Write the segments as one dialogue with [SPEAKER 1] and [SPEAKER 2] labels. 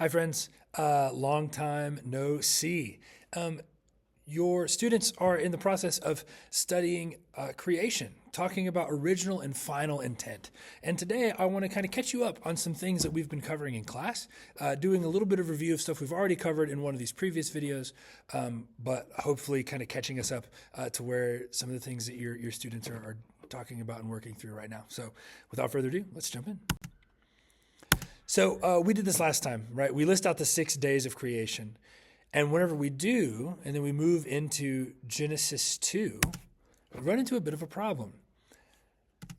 [SPEAKER 1] Hi, friends. Long time no see. Your students are in the process of studying creation, talking about original and final intent. And today I want to kind of catch you up on some things that we've been covering in class, doing a little bit of review of stuff we've already covered in one of these previous videos, but hopefully kind of catching us up to where some of the things that your students are talking about and working through right now. So without further ado, let's jump in. So we did this last time, right? We list out the 6 days of creation. And whenever we do, and then we move into Genesis 2, we run into a bit of a problem.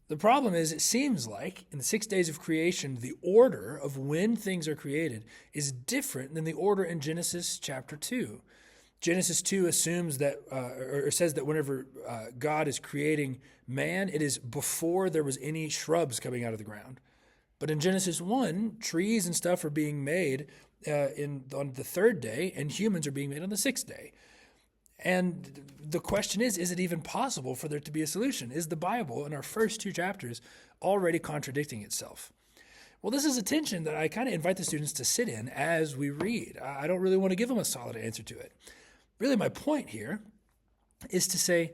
[SPEAKER 1] The problem is, it seems like in the 6 days of creation, the order of when things are created is different than the order in Genesis chapter 2. Genesis 2 assumes that, or says that whenever God is creating man, it is before there was any shrubs coming out of the ground. But in Genesis 1, trees and stuff are being made on the third day, and humans are being made on the sixth day. And the question is it even possible for there to be a solution? Is the Bible, in our first 2 chapters, already contradicting itself? Well, this is a tension that I kind of invite the students to sit in as we read. I don't really want to give them a solid answer to it. Really, my point here is to say,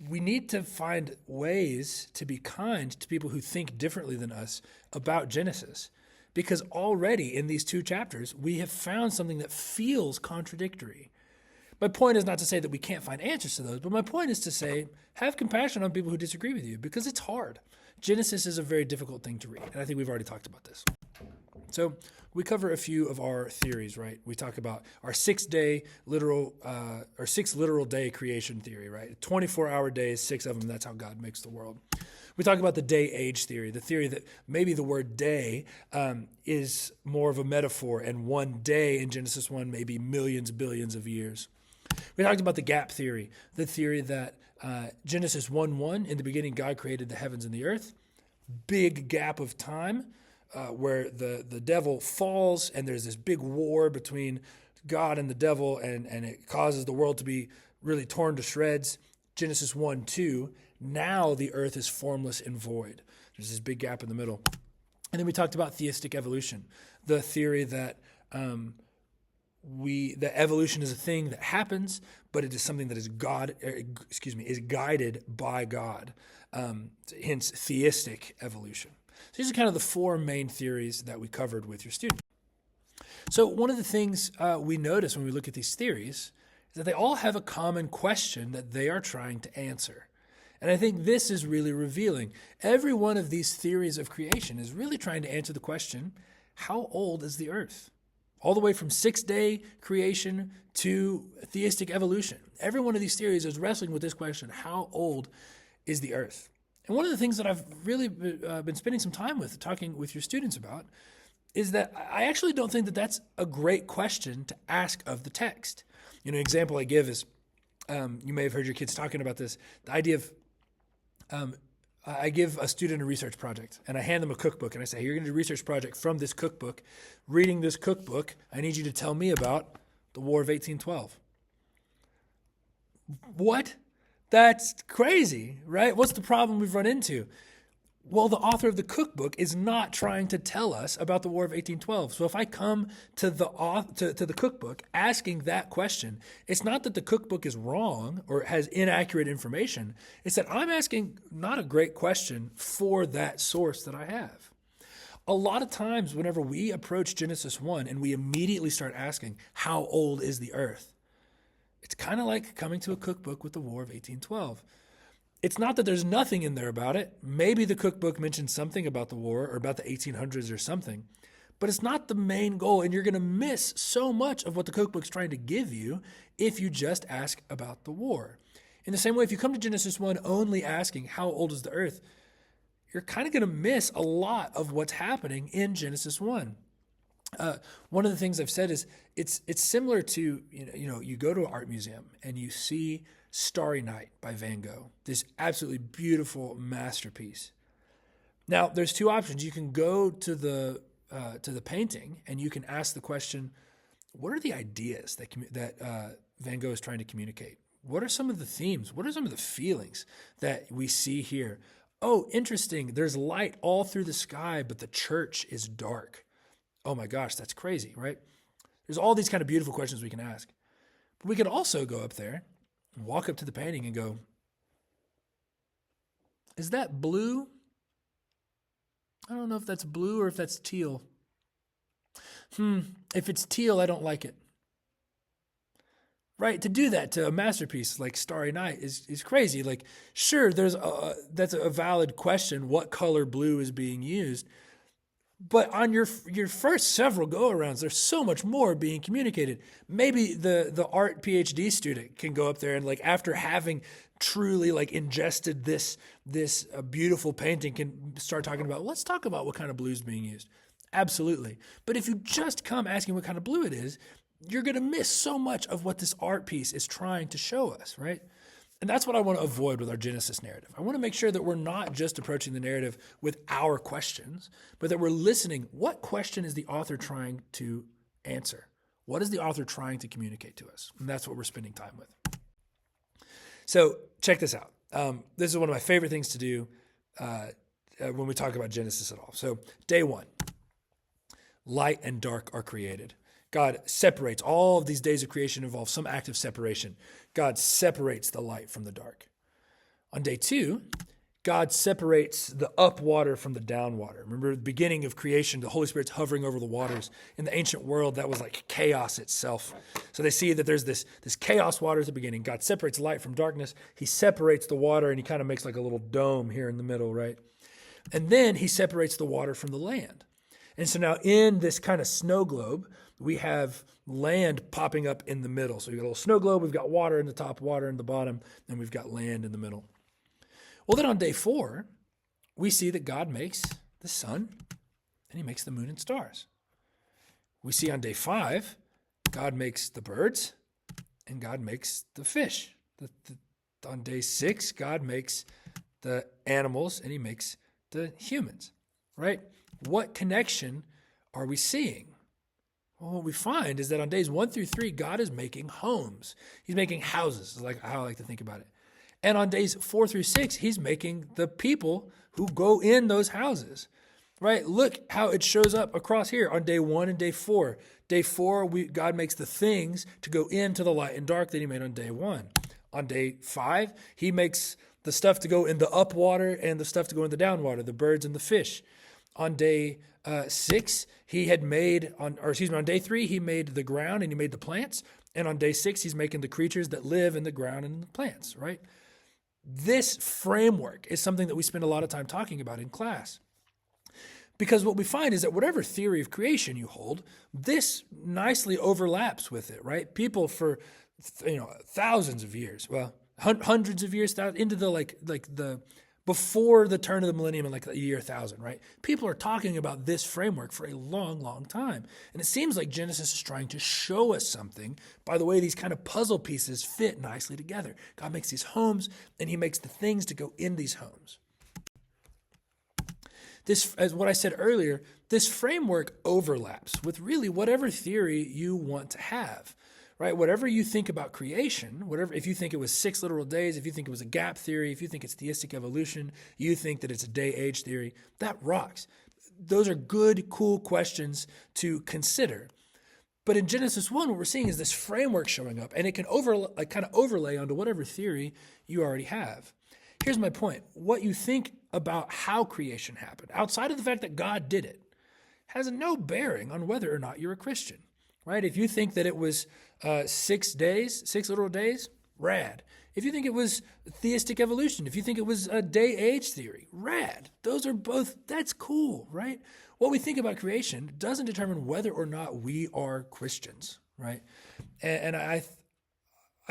[SPEAKER 1] we need to find ways to be kind to people who think differently than us about Genesis. Because already in these 2 chapters, we have found something that feels contradictory. My point is not to say that we can't find answers to those, but my point is to say, have compassion on people who disagree with you, because it's hard. Genesis is a very difficult thing to read, and I think we've already talked about this. So we cover a few of our theories, right? We talk about our 6 literal day creation theory, right? 24-hour days, 6 of them, that's how God makes the world. We talk about the day-age theory, the theory that maybe the word day is more of a metaphor, and one day in Genesis 1 may be millions, billions of years. We talked about the gap theory, the theory that Genesis 1:1, in the beginning God created the heavens and the earth, big gap of time where the devil falls, and there's this big war between God and the devil, and it causes the world to be really torn to shreds. Genesis 1:2, now the earth is formless and void. There's this big gap in the middle. And then we talked about theistic evolution, the theory that that evolution is a thing that happens, but it is something that is is guided by God. Hence theistic evolution. So these are kind of the 4 main theories that we covered with your students. So one of the things we notice when we look at these theories is that they all have a common question that they are trying to answer. And I think this is really revealing. Every one of these theories of creation is really trying to answer the question, how old is the earth? All the way from 6-day creation to theistic evolution. Every one of these theories is wrestling with this question, how old is the earth? And one of the things that I've really been spending some time with, talking with your students about, is that I actually don't think that that's a great question to ask of the text. An example I give is, you may have heard your kids talking about this, the idea of, I give a student a research project, and I hand them a cookbook, and I say, hey, you're going to do a research project from this cookbook. Reading this cookbook, I need you to tell me about the War of 1812. What? That's crazy, right? What's the problem we've run into? Well, the author of the cookbook is not trying to tell us about the War of 1812. So if I come to the cookbook asking that question, it's not that the cookbook is wrong or has inaccurate information. It's that I'm asking not a great question for that source that I have. A lot of times whenever we approach Genesis 1 and we immediately start asking, how old is the earth? It's kind of like coming to a cookbook with the War of 1812. It's not that there's nothing in there about it. Maybe the cookbook mentions something about the war or about the 1800s or something, but it's not the main goal, and you're going to miss so much of what the cookbook's trying to give you if you just ask about the war. In the same way, if you come to Genesis 1 only asking how old is the earth, you're kind of going to miss a lot of what's happening in Genesis 1. One of the things I've said is it's similar to, you go to an art museum and you see Starry Night by Van Gogh, this absolutely beautiful masterpiece. Now, there's 2 options. You can go to the painting and you can ask the question, what are the ideas that Van Gogh is trying to communicate? What are some of the themes? What are some of the feelings that we see here? Oh, interesting. There's light all through the sky, but the church is dark. Oh my gosh, that's crazy, right? There's all these kind of beautiful questions we can ask. But we could also go up there and walk up to the painting and go, is that blue? I don't know if that's blue or if that's teal. If it's teal, I don't like it. Right? To do that to a masterpiece like Starry Night is crazy. Like, sure, that's a valid question. What color blue is being used? But on your first several go-arounds, there's so much more being communicated. Maybe the art PhD student can go up there and, like, after having truly, like, ingested this beautiful painting, can start talking about, let's talk about what kind of blue is being used. Absolutely. But if you just come asking what kind of blue it is, you're going to miss so much of what this art piece is trying to show us, right? And that's what I want to avoid with our Genesis narrative. I want to make sure that we're not just approaching the narrative with our questions, but that we're listening. What question is the author trying to answer? What is the author trying to communicate to us? And that's what we're spending time with. So check this out. This is one of my favorite things to do when we talk about Genesis at all. So day one, light and dark are created. God separates. All of these days of creation involve some act of separation. God separates the light from the dark. On day two, God separates the up water from the down water. Remember, at the beginning of creation, the Holy Spirit's hovering over the waters. In the ancient world, that was like chaos itself. So they see that there's this chaos water at the beginning. God separates light from darkness. He separates the water, and he kind of makes like a little dome here in the middle, right? And then he separates the water from the land. And so now in this kind of snow globe, we have land popping up in the middle. So we've got a little snow globe, we've got water in the top, water in the bottom, and we've got land in the middle. Well, then on day four, we see that God makes the sun and he makes the moon and stars. We see on day five, God makes the birds and God makes the fish. On day six, God makes the animals and he makes the humans, right? What connection are we seeing? Well, what we find is that on days 1 through 3, God is making homes. He's making houses, is like how I like to think about it. And on days 4 through 6, he's making the people who go in those houses, right? Look how it shows up across here on day 1 and day 4. Day 4, God makes the things to go into the light and dark that he made on day 1. On day 5, he makes the stuff to go in the up water and the stuff to go in the down water, the birds and the fish. On day 6, on day 3, he made the ground and he made the plants. And on day 6, he's making the creatures that live in the ground and the plants, right? This framework is something that we spend a lot of time talking about in class. Because what we find is that whatever theory of creation you hold, this nicely overlaps with it, right? People for thousands of years, well, hundreds of years, into the before the turn of the millennium in like the year 1000, right? People are talking about this framework for a long, long time. And it seems like Genesis is trying to show us something by the way these kind of puzzle pieces fit nicely together. God makes these homes and he makes the things to go in these homes. This, as what I said earlier, this framework overlaps with really whatever theory you want to have. Right? Whatever you think about creation, if you think it was 6 literal days, if you think it was a gap theory, if you think it's theistic evolution, you think that it's a day-age theory, that rocks. Those are good, cool questions to consider. But in Genesis 1, what we're seeing is this framework showing up, and it can kind of overlay onto whatever theory you already have. Here's my point. What you think about how creation happened, outside of the fact that God did it, has no bearing on whether or not you're a Christian. Right? If you think that it was 6 literal days, rad. If you think it was theistic evolution, if you think it was a day-age theory, rad. Those are both, that's cool, right? What we think about creation doesn't determine whether or not we are Christians, right? And I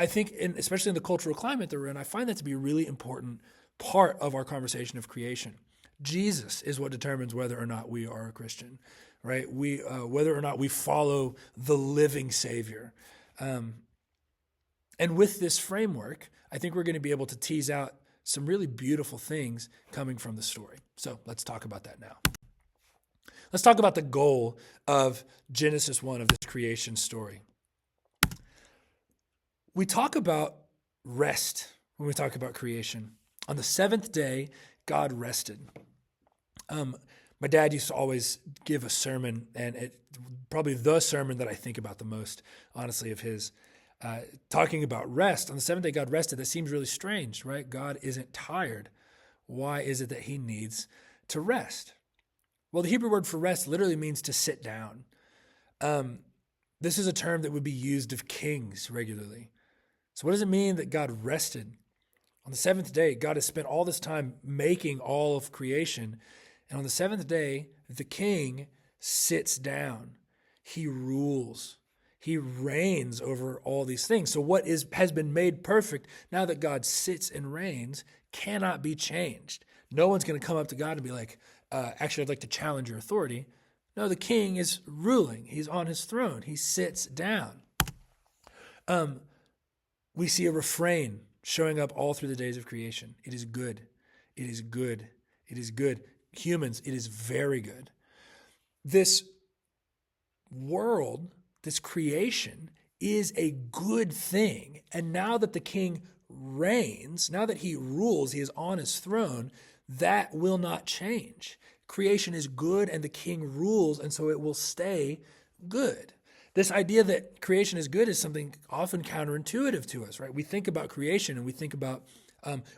[SPEAKER 1] think, especially in the cultural climate that we're in, I find that to be a really important part of our conversation of creation. Jesus is what determines whether or not we are a Christian. Right? Whether or not we follow the living Savior. And with this framework, I think we're going to be able to tease out some really beautiful things coming from the story. So let's talk about that now. Let's talk about the goal of Genesis 1, of this creation story. We talk about rest when we talk about creation. On the 7th day, God rested. My dad used to always give a sermon, and it probably the sermon that I think about the most, honestly, of his, talking about rest. On the seventh day, God rested. That seems really strange, right? God isn't tired. Why is it that he needs to rest? Well, the Hebrew word for rest literally means to sit down. This is a term that would be used of kings regularly. So what does it mean that God rested? On the seventh day, God has spent all this time making all of creation. And on the seventh day, the king sits down. He rules. He reigns over all these things. So what has been made perfect, now that God sits and reigns, cannot be changed. No one's going to come up to God and be like, actually, I'd like to challenge your authority. No, the king is ruling. He's on his throne. He sits down. We see a refrain showing up all through the days of creation. It is good. It is good. It is good. Humans, it is very good. This world, this creation, is a good thing. And now that the king reigns, now that he rules, he is on his throne, that will not change. Creation is good and the king rules, and so it will stay good. This idea that creation is good is something often counterintuitive to us, right? We think about creation and we think about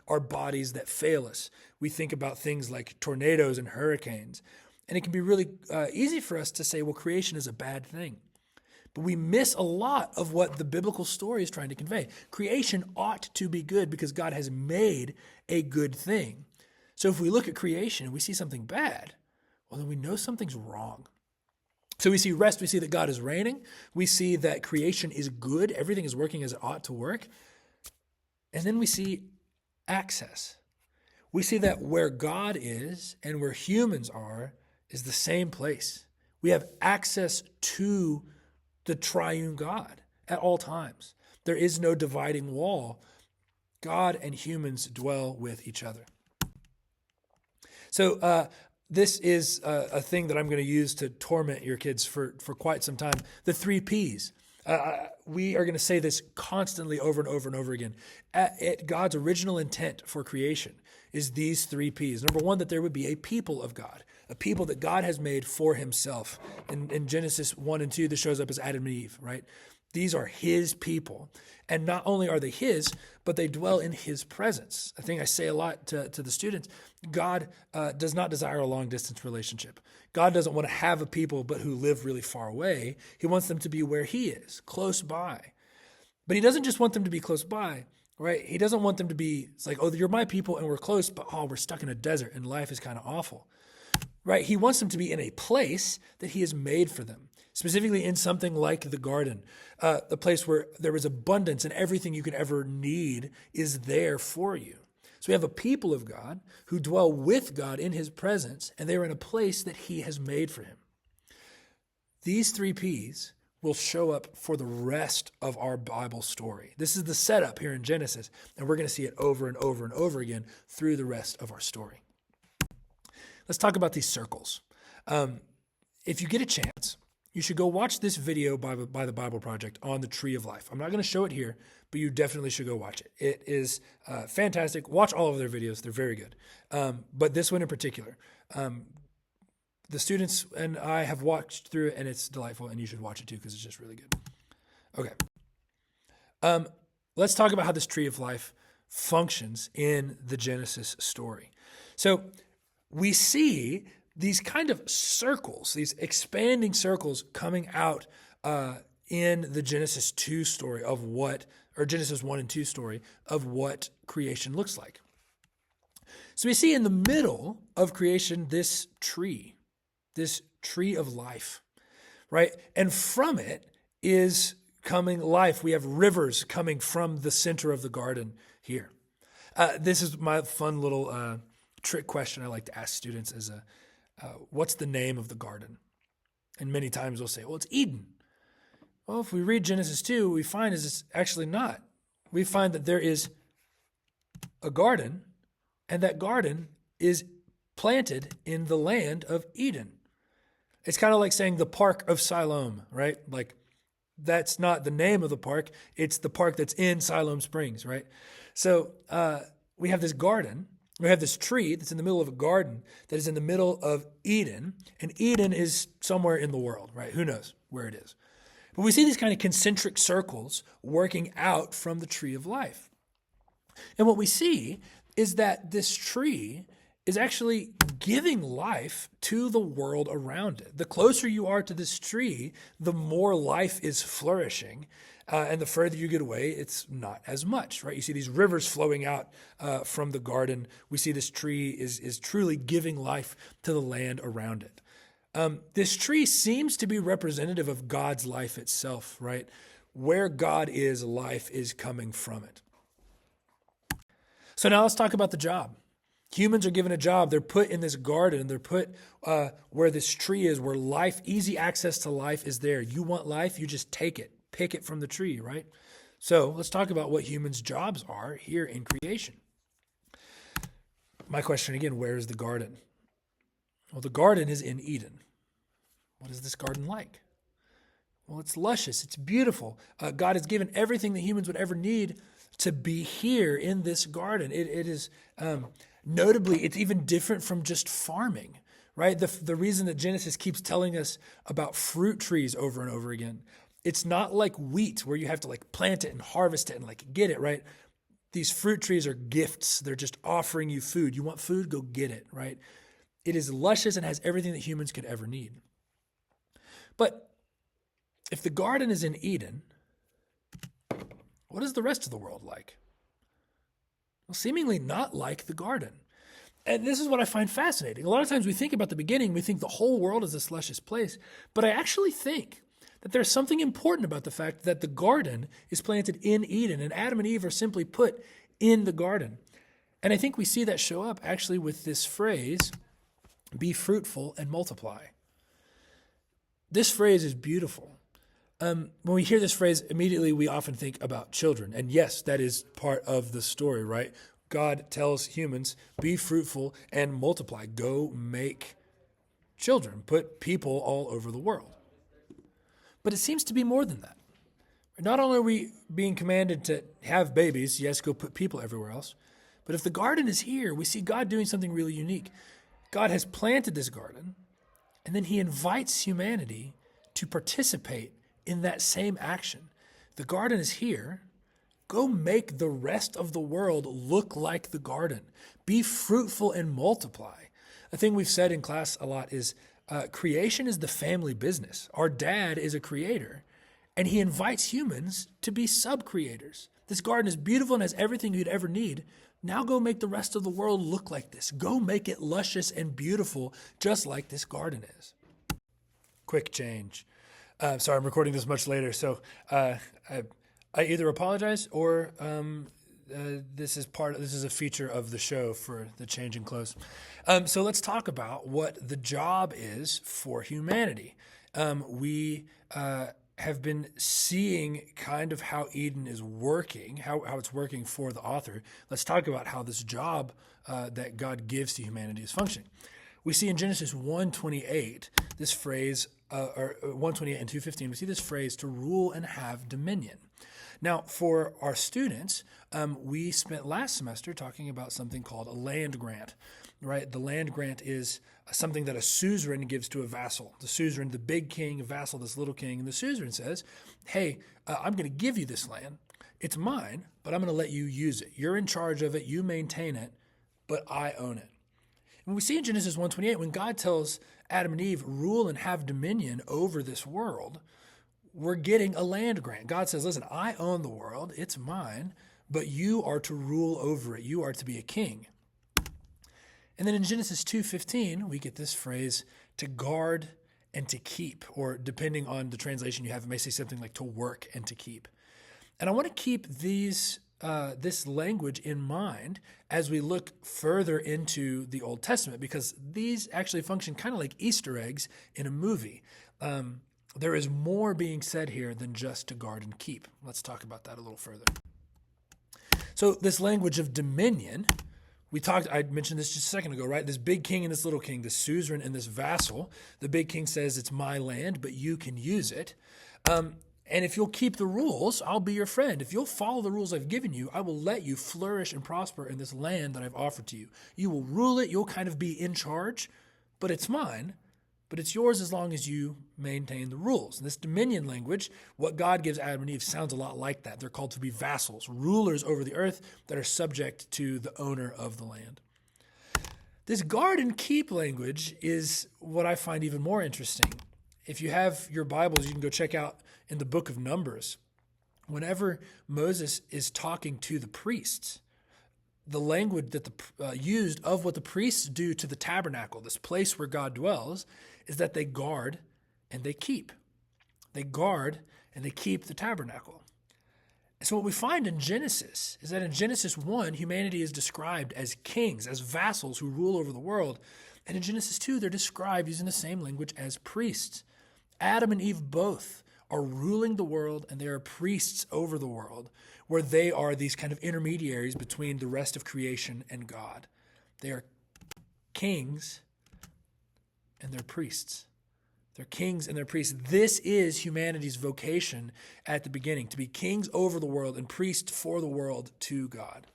[SPEAKER 1] our bodies that fail us. We think about things like tornadoes and hurricanes. And it can be really easy for us to say, well, creation is a bad thing. But we miss a lot of what the biblical story is trying to convey. Creation ought to be good because God has made a good thing. So if we look at creation and we see something bad, well, then we know something's wrong. So we see rest, we see that God is reigning, we see that creation is good, everything is working as it ought to work, and then we see access. We see that where God is and where humans are is the same place. We have access to the triune God at all times. There is no dividing wall. God and humans dwell with each other. So this is a thing that I'm going to use to torment your kids for quite some time. The 3 Ps. We are going to say this constantly over and over and over again. God's original intent for creation is these 3 Ps. Number one, that there would be a people of God, a people that God has made for himself. In Genesis 1 and 2, this shows up as Adam and Eve, right? These are his people. And not only are they his, but they dwell in his presence. A thing I say a lot to the students, God does not desire a long-distance relationship. God doesn't want to have a people but who live really far away. He wants them to be where he is, close by. But he doesn't just want them to be close by, right? He doesn't want them to be, it's like, oh, you're my people and we're close, but we're stuck in a desert and life is kind of awful, right? He wants them to be in a place that he has made for them. Specifically in something like the garden, the place where there is abundance and everything you could ever need is there for you. So we have a people of God who dwell with God in his presence, and they are in a place that he has made for him. These 3 Ps will show up for the rest of our Bible story. This is the setup here in Genesis, and we're going to see it over and over and over again through the rest of our story. Let's talk about these circles. If you get a chance, you should go watch this video by the Bible Project on the Tree of Life. I'm not going to show it here, but you definitely should go watch it. It is fantastic. Watch all of their videos. They're very good. But this one in particular, the students and I have watched through it, and it's delightful, and you should watch it too because it's just really good. Okay. Let's talk about how this Tree of Life functions in the Genesis story. So we see these kind of circles, these expanding circles coming out in the Genesis 2 story of or Genesis 1 and 2 story of what creation looks like. So we see in the middle of creation this tree of life, right? And from it is coming life. We have rivers coming from the center of the garden here. This is my fun little trick question I like to ask students is what's the name of the garden? And many times they'll say, well, it's Eden. Well, if we read Genesis 2, what we find is it's actually not. We find that there is a garden, and that garden is planted in the land of Eden. It's kind of like saying the Park of Siloam, right? Like that's not the name of the park. It's the park that's in Siloam Springs, right? So we have this garden, We have this tree that's in the middle of a garden that is in the middle of Eden, and Eden is somewhere in the world, right? Who knows where it is? But we see these kind of concentric circles working out from the tree of life. And what we see is that this tree is actually giving life to the world around it. The closer you are to this tree, the more life is flourishing. And the further you get away, it's not as much, right? You see these rivers flowing out from the garden. We see this tree is truly giving life to the land around it. This tree seems to be representative of God's life itself, right? Where God is, life is coming from it. So now let's talk about the job. Humans are given a job. They're put in this garden. They're put where this tree is, where life, easy access to life is there. You want life, you just take it. Pick it from the tree, right? So let's talk about what humans' jobs are here in creation. My question again, where is the garden? Well, the garden is in Eden. What is this garden like? Well, it's luscious. It's beautiful. God has given everything that humans would ever need to be here in this garden. It is, notably, it's even different from just farming, right? The reason that Genesis keeps telling us about fruit trees over and over again, it's not like wheat where you have to like plant it and harvest it and like get it, right? These fruit trees are gifts. They're just offering you food. You want food? Go get it, right? It is luscious and has everything that humans could ever need. But if the garden is in Eden, what is the rest of the world like? Well, seemingly not like the garden. And this is what I find fascinating. A lot of times we think about the beginning, we think the whole world is this luscious place. But I actually think that there's something important about the fact that the garden is planted in Eden and Adam and Eve are simply put in the garden. And I think we see that show up actually with this phrase, be fruitful and multiply. This phrase is beautiful. When we hear this phrase, immediately we often think about children. And yes, that is part of the story, right? God tells humans, be fruitful and multiply. Go make children. Put people all over the world. But it seems to be more than that. Not only are we being commanded to have babies, yes, go put people everywhere else, but if the garden is here, we see God doing something really unique. God has planted this garden, and then he invites humanity to participate in that same action. The garden is here. Go make the rest of the world look like the garden. Be fruitful and multiply. A thing we've said in class a lot is creation is the family business. Our dad is a creator, and he invites humans to be sub-creators. This garden is beautiful and has everything you'd ever need. Now go make the rest of the world look like this. Go make it luscious and beautiful, just like this garden is. Quick change. Sorry, I'm recording this much later, so I either apologize or this is a feature of the show for the change in clothes. So let's talk about what the job is for humanity. We have been seeing kind of how Eden is working, how it's working for the author. Let's talk about how this job that God gives to humanity is functioning. We see in Genesis 1:28 this phrase, or 1:28 and 2:15, we see this phrase, to rule and have dominion. Now, for our students, we spent last semester talking about something called a land grant, right? The land grant is something that a suzerain gives to a vassal. The suzerain, the big king, a vassal, this little king, and the suzerain says, hey, I'm going to give you this land. It's mine, but I'm going to let you use it. You're in charge of it. You maintain it, but I own it. And we see in Genesis 1:28, when God tells Adam and Eve, rule and have dominion over this world, we're getting a land grant. God says, listen, I own the world. It's mine, but you are to rule over it. You are to be a king. And then in Genesis 2:15, we get this phrase, to guard and to keep, or depending on the translation you have, it may say something like to work and to keep. And I want to keep this language in mind as we look further into the Old Testament, because these actually function kind of like Easter eggs in a movie. There is more being said here than just to guard and keep. Let's talk about that a little further. So this language of dominion, I mentioned this just a second ago, right? This big king and this little king, this suzerain and this vassal. The big king says, it's my land, but you can use it. And if you'll keep the rules, I'll be your friend. If you'll follow the rules I've given you, I will let you flourish and prosper in this land that I've offered to you. You will rule it. You'll kind of be in charge, but it's mine. But it's yours as long as you maintain the rules. And this dominion language, what God gives Adam and Eve, sounds a lot like that. They're called to be vassals, rulers over the earth that are subject to the owner of the land. This guard and keep language is what I find even more interesting. If you have your Bibles, you can go check out in the book of Numbers. Whenever Moses is talking to the priests, the language that used of what the priests do to the tabernacle, this place where God dwells, is that they guard and they keep. They guard and they keep the tabernacle. And so what we find in Genesis is that in Genesis 1, humanity is described as kings, as vassals who rule over the world. And in Genesis 2, they're described using the same language as priests. Adam and Eve both are ruling the world, and they are priests over the world, where they are these kind of intermediaries between the rest of creation and God. They are kings and they're priests. They're kings and they're priests. This is humanity's vocation at the beginning, to be kings over the world and priests for the world to God.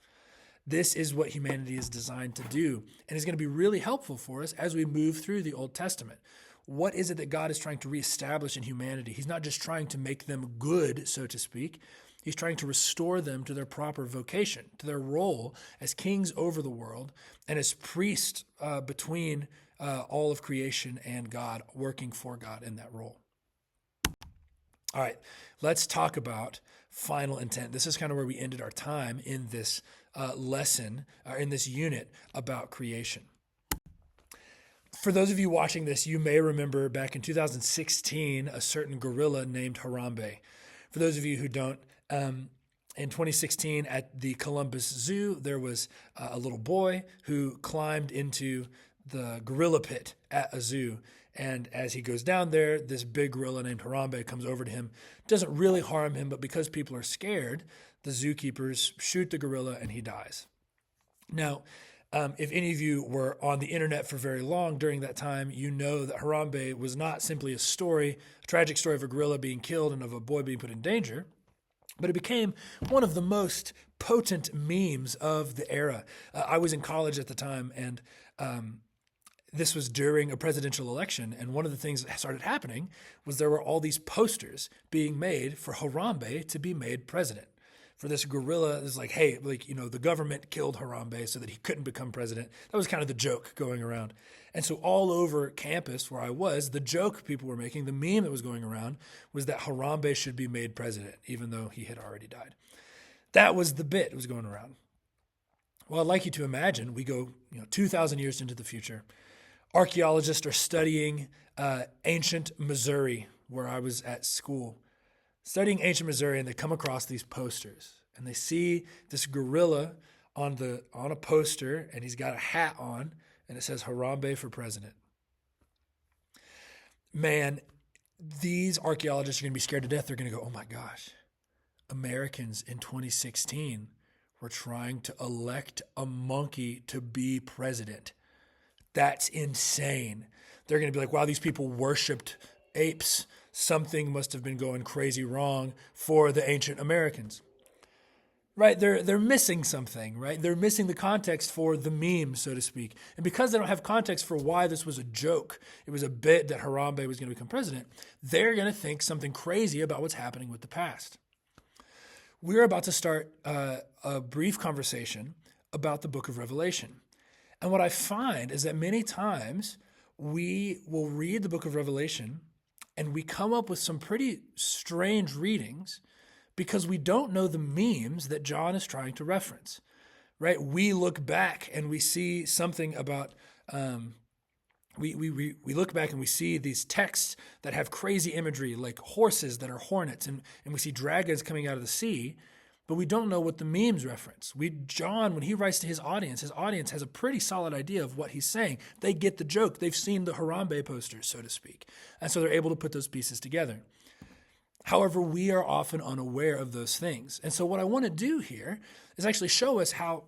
[SPEAKER 1] This is what humanity is designed to do, and is going to be really helpful for us as we move through the Old Testament. What is it that God is trying to reestablish in humanity? He's not just trying to make them good, so to speak. He's trying to restore them to their proper vocation, to their role as kings over the world and as priests between all of creation and God, working for God in that role. All right, let's talk about final intent. This is kind of where we ended our time in this lesson, or in this unit about creation. For those of you watching this, you may remember back in 2016, a certain gorilla named Harambe. For those of you who don't, in 2016 at the Columbus Zoo, there was a little boy who climbed into the gorilla pit at a zoo. And as he goes down there, this big gorilla named Harambe comes over to him. Doesn't really harm him, but because people are scared, the zookeepers shoot the gorilla and he dies. Now, if any of you were on the internet for very long during that time, you know that Harambe was not simply a tragic story of a gorilla being killed and of a boy being put in danger, but it became one of the most potent memes of the era. I was in college at the time, and this was during a presidential election, and one of the things that started happening was there were all these posters being made for Harambe to be made president. For this gorilla, it's like, hey, the government killed Harambe so that he couldn't become president. That was kind of the joke going around. And so all over campus where I was, the joke people were making, the meme that was going around, was that Harambe should be made president, even though he had already died. That was the bit that was going around. Well, I'd like you to imagine we go 2,000 years into the future. Archaeologists are studying ancient Missouri, where I was at school. Studying ancient Missouri, and they come across these posters, and they see this gorilla on a poster, and he's got a hat on, and it says Harambe for president. Man, these archaeologists are going to be scared to death. They're going to go, oh my gosh, Americans in 2016 were trying to elect a monkey to be president. That's insane. They're going to be like, wow, these people worshiped apes. Something must have been going crazy wrong for the ancient Americans. Right? They're missing something, right? They're missing the context for the meme, so to speak. And because they don't have context for why this was a joke, it was a bit that Harambe was going to become president, they're going to think something crazy about what's happening with the past. We're about to start a brief conversation about the book of Revelation. And what I find is that many times we will read the book of Revelation and we come up with some pretty strange readings because we don't know the memes that John is trying to reference, right? We look back and we see something about, we look back and we see these texts that have crazy imagery, like horses that are hornets, and we see dragons coming out of the sea, but we don't know what the memes reference. John, when he writes to his audience has a pretty solid idea of what he's saying. They get the joke. They've seen the Harambe posters, so to speak. And so they're able to put those pieces together. However, we are often unaware of those things. And so what I want to do here is actually show us how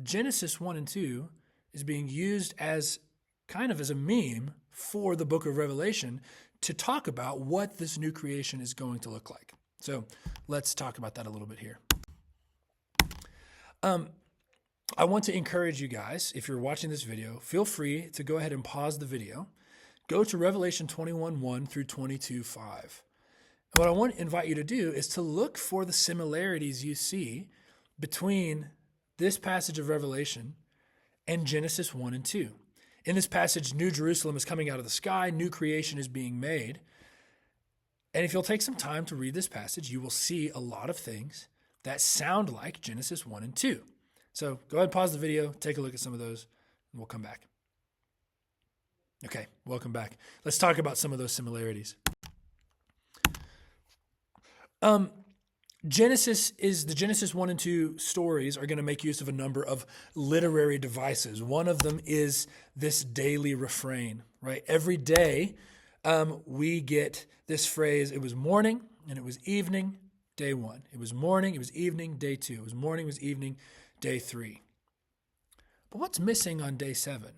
[SPEAKER 1] Genesis 1 and 2 is being used as kind of as a meme for the book of Revelation to talk about what this new creation is going to look like. So let's talk about that a little bit here. I want to encourage you guys, if you're watching this video, feel free to go ahead and pause the video. Go to Revelation 21:1 through 22:5. And what I want to invite you to do is to look for the similarities you see between this passage of Revelation and Genesis 1 and 2. In this passage, New Jerusalem is coming out of the sky, new creation is being made. And if you'll take some time to read this passage, you will see a lot of things that sound like Genesis 1 and 2. So go ahead and pause the video, take a look at some of those, and we'll come back. Okay, welcome back. Let's talk about some of those similarities. Genesis 1 and 2 stories are going to make use of a number of literary devices. One of them is this daily refrain, right? Every day we get this phrase, it was morning and it was evening, day 1. It was morning, it was evening, day 2. It was morning, it was evening, day 3. But what's missing on day 7?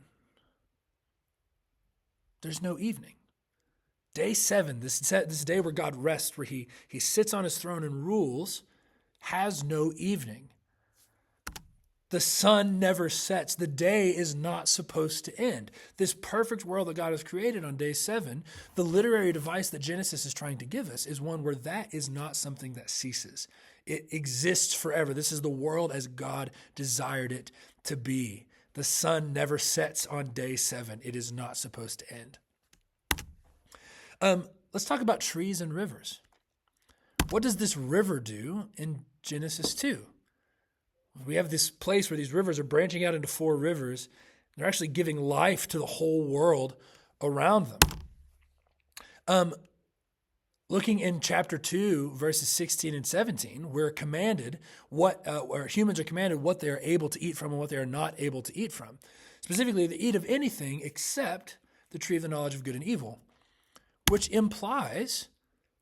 [SPEAKER 1] There's no evening. Day 7, this day where God rests, where he sits on his throne and rules, has no evening. The sun never sets. The day is not supposed to end. This perfect world that God has created on day 7, the literary device that Genesis is trying to give us is one where that is not something that ceases. It exists forever. This is the world as God desired it to be. The sun never sets on day 7. It is not supposed to end. Let's talk about trees and rivers. What does this river do in Genesis 2? We have this place where these rivers are branching out into 4 rivers. They're actually giving life to the whole world around them. Looking in chapter 2, verses 16 and 17, we're commanded where humans are commanded what they are able to eat from and what they are not able to eat from. Specifically, they eat of anything except the tree of the knowledge of good and evil, which implies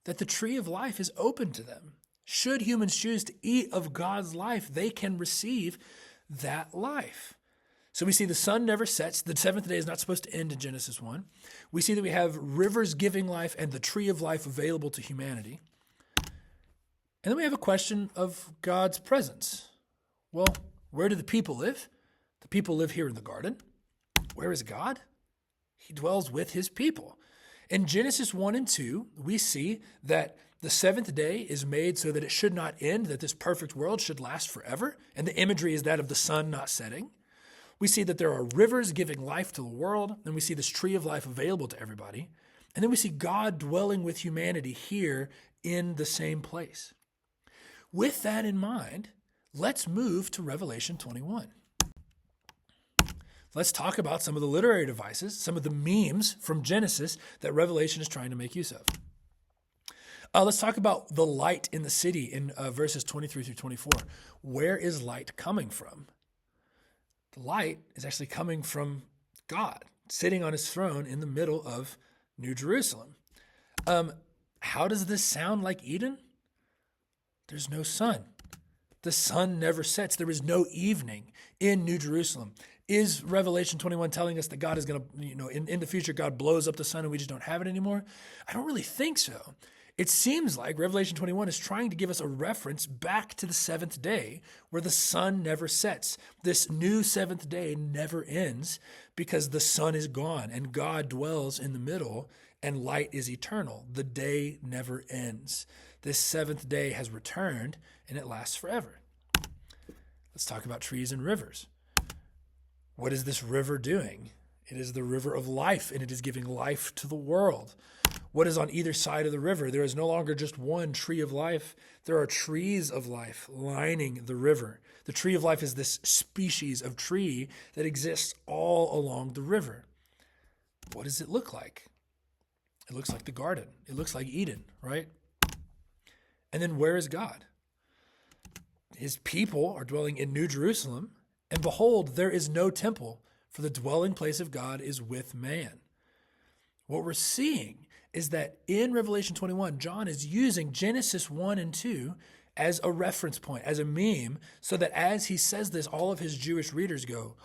[SPEAKER 1] that the tree of life is open to them. Should humans choose to eat of God's life, they can receive that life. So we see the sun never sets. The 7th day is not supposed to end in Genesis 1. We see that we have rivers giving life and the tree of life available to humanity. And then we have a question of God's presence. Well, where do the people live? The people live here in the garden. Where is God? He dwells with his people. In Genesis 1 and 2, we see that the 7th day is made so that it should not end, that this perfect world should last forever. And the imagery is that of the sun not setting. We see that there are rivers giving life to the world, and we see this tree of life available to everybody. And then we see God dwelling with humanity here in the same place. With that in mind, let's move to Revelation 21. Let's talk about some of the literary devices, some of the memes from Genesis that Revelation is trying to make use of. Let's talk about the light in the city in verses 23 through 24. Where is light coming from? The light is actually coming from God, sitting on his throne in the middle of New Jerusalem. How does this sound like Eden? There's no sun. The sun never sets. There is no evening in New Jerusalem. Is Revelation 21 telling us that God is going to, in the future, God blows up the sun and we just don't have it anymore? I don't really think so. It seems like Revelation 21 is trying to give us a reference back to the 7th day where the sun never sets. This new 7th day never ends because the sun is gone and God dwells in the middle and light is eternal. The day never ends. This 7th day has returned and it lasts forever. Let's talk about trees and rivers. What is this river doing? It is the river of life, and it is giving life to the world. What is on either side of the river? There is no longer just one tree of life. There are trees of life lining the river. The tree of life is this species of tree that exists all along the river. What does it look like? It looks like the garden. It looks like Eden, right? And then where is God? His people are dwelling in New Jerusalem, and behold, there is no temple, for the dwelling place of God is with man. What we're seeing is that in Revelation 21, John is using Genesis 1 and 2 as a reference point, as a meme, so that as he says this, all of his Jewish readers go,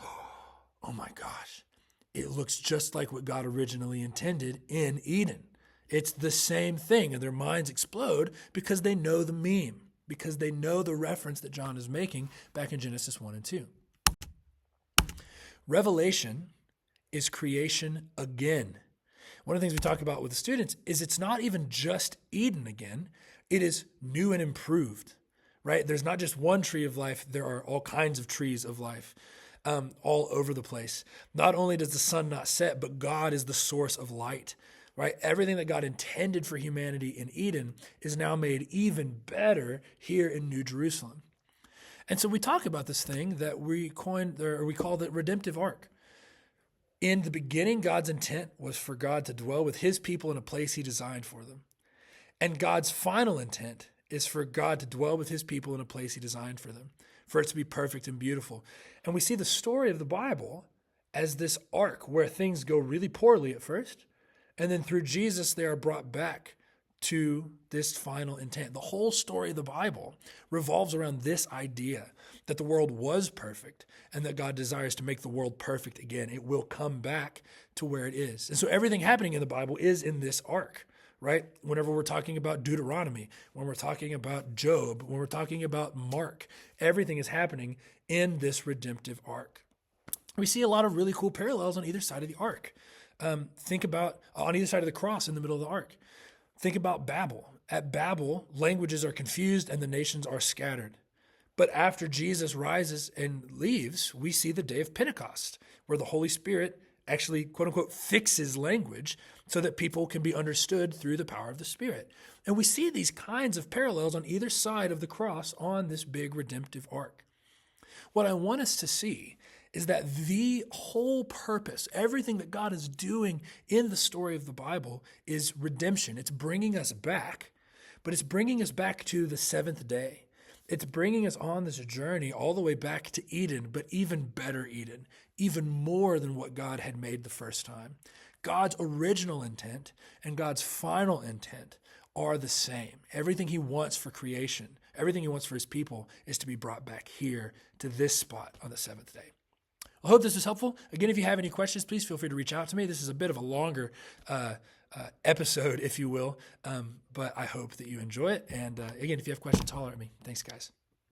[SPEAKER 1] oh my gosh, it looks just like what God originally intended in Eden. It's the same thing, and their minds explode because they know the meme, because they know the reference that John is making back in Genesis 1 and 2. Revelation is creation again. One of the things we talk about with the students is it's not even just Eden again. It is new and improved, right? There's not just one tree of life. There are all kinds of trees of life all over the place. Not only does the sun not set, but God is the source of light, right? Everything that God intended for humanity in Eden is now made even better here in New Jerusalem. And so we talk about this thing that we coined, or we call the redemptive arc. In the beginning, God's intent was for God to dwell with his people in a place he designed for them. And God's final intent is for God to dwell with his people in a place he designed for them, for it to be perfect and beautiful. And we see the story of the Bible as this arc where things go really poorly at first, and then through Jesus, they are brought back to this final intent. The whole story of the Bible revolves around this idea that the world was perfect and that God desires to make the world perfect again. It will come back to where it is. And so everything happening in the Bible is in this arc, right? Whenever we're talking about Deuteronomy, when we're talking about Job, when we're talking about Mark, everything is happening in this redemptive arc. We see a lot of really cool parallels on either side of the arc. Think about on either side of the cross in the middle of the arc. Think about Babel. At Babel, languages are confused and the nations are scattered. But after Jesus rises and leaves, we see the day of Pentecost, where the Holy Spirit actually, quote unquote, fixes language so that people can be understood through the power of the Spirit. And we see these kinds of parallels on either side of the cross on this big redemptive arc. What I want us to see is that the whole purpose, everything that God is doing in the story of the Bible is redemption. It's bringing us back, but it's bringing us back to the seventh day. It's bringing us on this journey all the way back to Eden, but even better Eden, even more than what God had made the first time. God's original intent and God's final intent are the same. Everything he wants for creation, everything he wants for his people is to be brought back here to this spot on the seventh day. I hope this was helpful. Again, if you have any questions, please feel free to reach out to me. This is a bit of a longer episode, if you will, but I hope that you enjoy it. And again, if you have questions, holler at me. Thanks, guys.